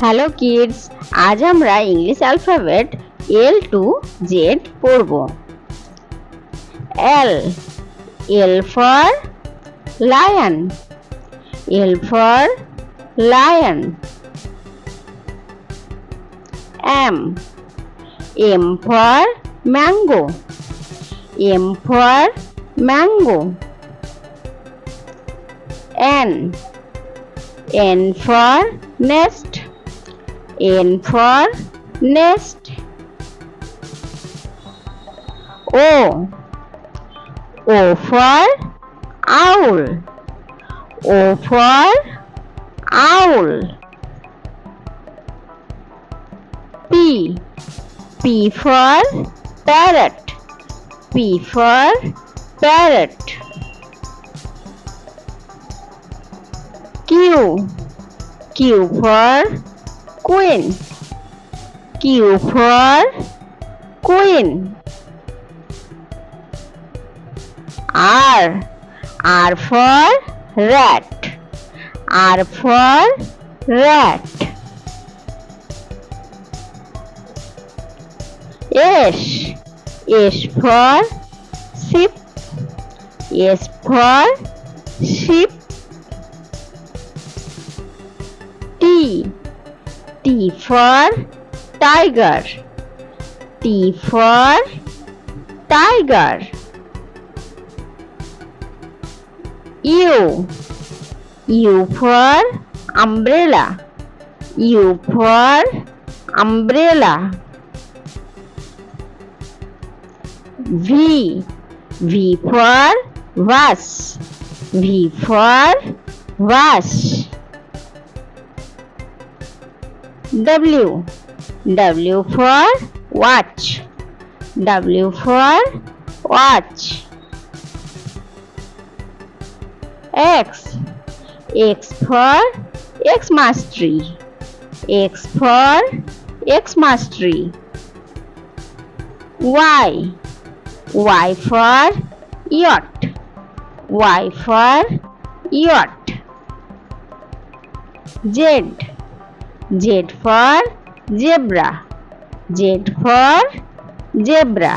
Hello kids, আজ আমরা English alphabet L to Z পড়ব। L, L for lion, L for lion. M, M for mango, M for mango. N, N for nest, N for nest. O, O for owl, O for owl. P, P for parrot, P for parrot. Q, Q for queen, Q for queen. R, R for rat, R for rat. S, S for sheep, S for sheep. T, T for tiger, T for tiger. U, U for umbrella, U for umbrella. V, V for vase, V for vase. W, W for watch, W for watch. X, X for Xmas tree, X for Xmas tree. Y, Y for yacht, Y for yacht. Z, Z for zebra, Z for zebra.